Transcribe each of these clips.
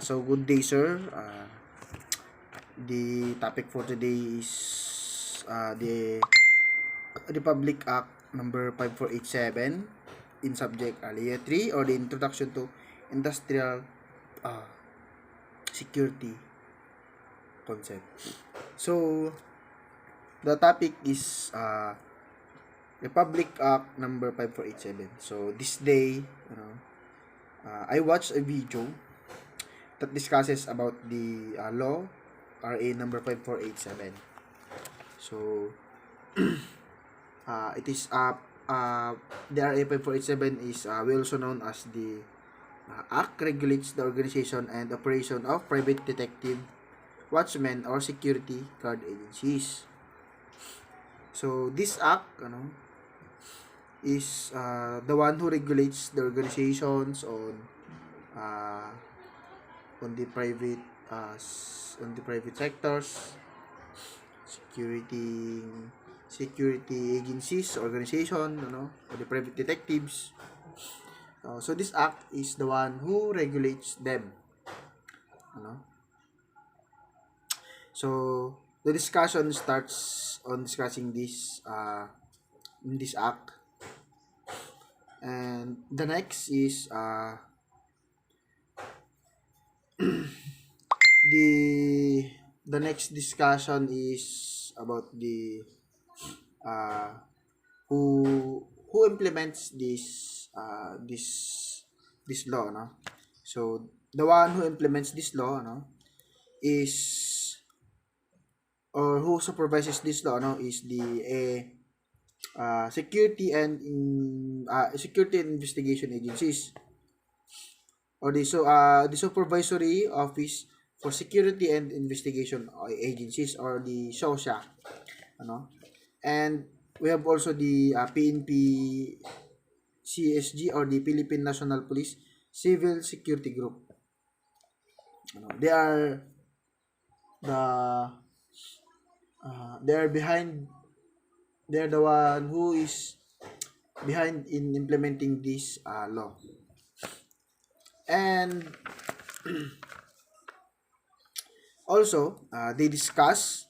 So good day, sir. The topic for today is the Republic Act number 5487 in subject Layer 3, or the introduction to industrial uh, security concept. So the topic is Republic Act number 5487. So this day, I watched a video that discusses about the law RA number 5487. So it is the RA 5487 is we also known as the Act regulates the organization and operation of private detective, watchmen, or security guard agencies. So this act, is the one who regulates the organizations uh, on the private sectors, security agencies, organization, or the private detectives. So this act is the one who regulates them. So the discussion starts on discussing this in this act, and the next is the next discussion is about the uh, who implements this law, no? So the one who implements this law, is, or who supervises this law, is the security and investigation agencies, or the supervisory office for security and investigation agencies, or the SOSA, and we have also the PNP CSG, or the Philippine National Police Civil Security Group. They are behind. They're the one who is behind in implementing this law. And also, they discuss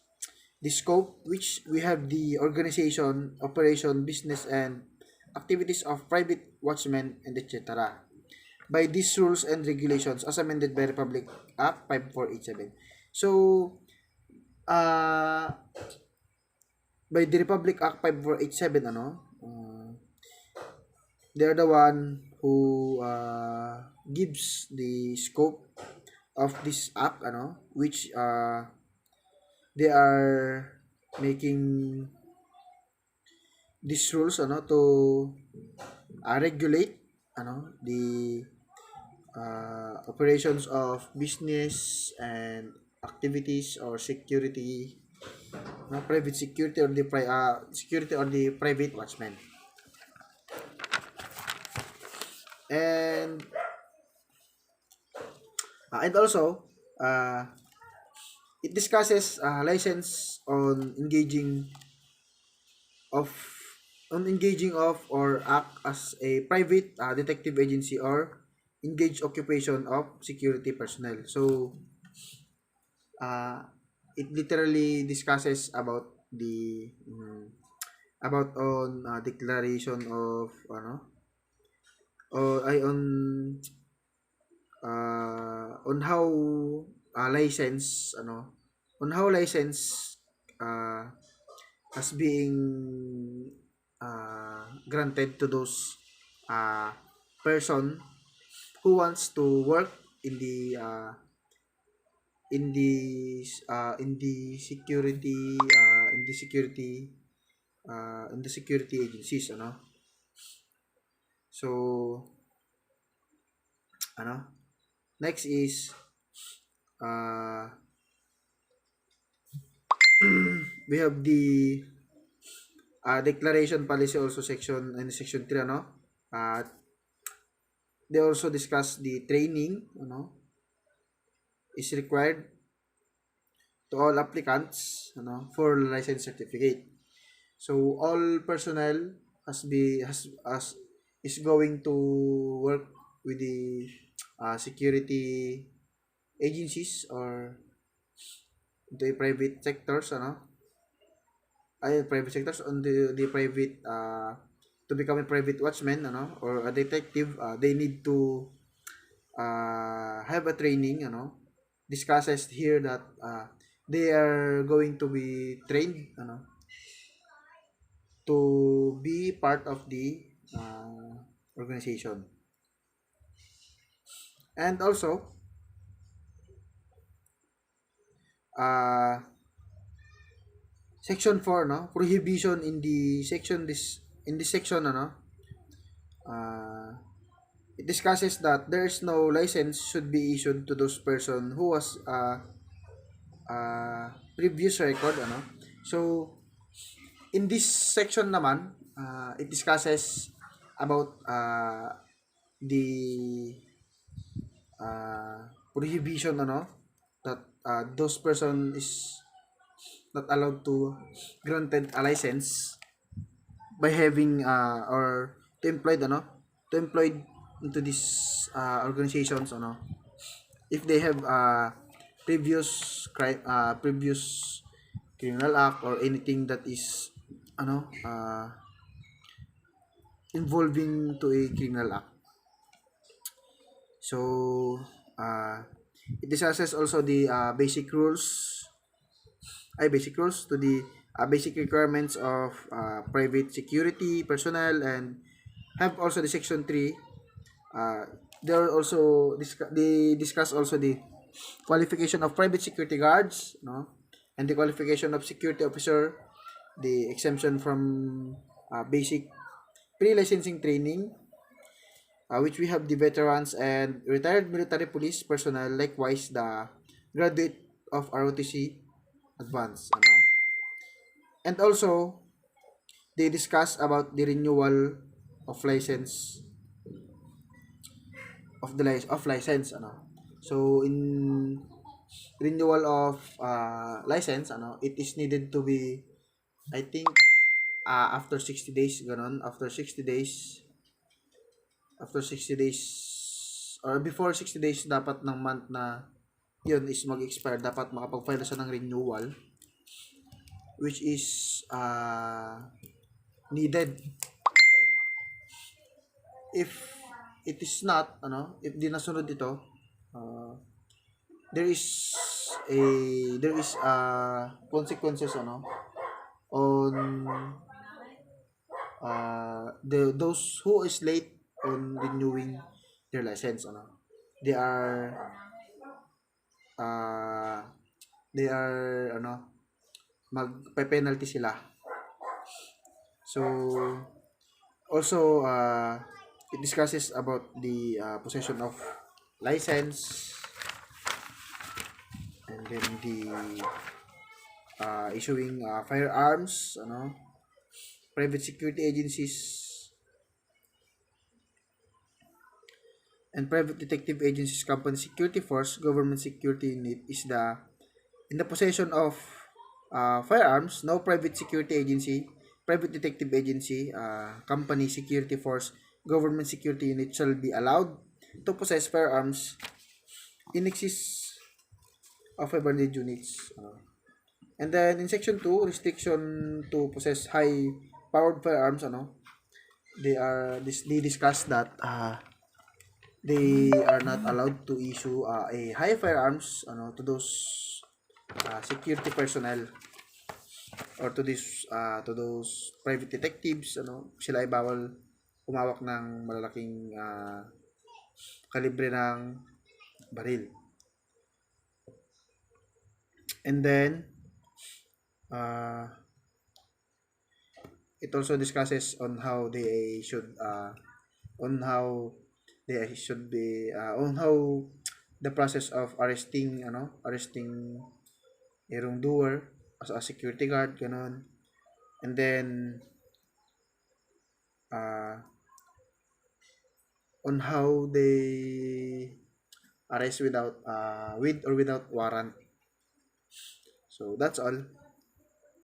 the scope, which we have the organization, operation, business, and activities of private watchmen, and etc. by these rules and regulations as amended by Republic Act 5487. So, by the Republic Act 5487, they're the one who gives the scope of this act, which they are making these rules, to regulate, the operations of business and activities, or security, private security, or the security, or the private watchman. And also, it discusses license of engaging of or act as a private detective agency, or engage occupation of security personnel. So it literally discusses about the about on declaration of or ay on how license on how license uh, as being granted to those person who wants to work in the in the security in the security agencies, so next is we have the declaration policy, also section 3, they also discuss the training, is required to all applicants, for license certificate. So all personnel is going to work with the security agencies or the private sectors, private sectors on the private to become a private watchman, or a detective, they need to have a training, discusses here that they are going to be trained, to be part of the organization. And also, uh, section 4, prohibition in the section this in this section, uh, it discusses that there is no license should be issued to those person who was previous record, so in this section naman, it discusses about the uh, prohibition, that those person is not allowed to granted a license by having or to employed, to employed into these organizations, if they have previous criminal act or anything that is involving to a criminal act. So it discusses also the basic rules to the basic requirements of private security personnel, and have also the section 3. uh, they discuss also the qualification of private security guards, and the qualification of security officer, the exemption from basic pre-licensing training, which we have the veterans and retired military police personnel, likewise the graduate of ROTC advance, and also they discuss about the renewal of license of license, so in renewal of license, it is needed to be, I think, after 60 days, ganon, after 60 days or before 60 days dapat ng month na yun is mag-expire, dapat makapag-file siya ng renewal, which is needed. If it is not, if di nasunod ito, there is a consequences, on those who is late on renewing their license, they are uh, they are magpe-penalty sila. So also it discusses about the possession of license, and then the issuing firearms, private security agencies and private detective agencies, company security force, government security unit is in the possession of firearms. No private security agency, private detective agency, company security force, government security unit shall be allowed to possess firearms in excess of 500 units. And then in section 2, restriction to possess high powered firearms, they discuss that they are not allowed to issue a high firearms, to those security personnel or to those private detectives, sila ay bawal humawak ng malalaking kalibre ng baril. And then it also discusses on how they should on how on how the process of arresting a wrongdoer as a security guard, ganon. And then on how they arrest without with or without warrant. So that's all.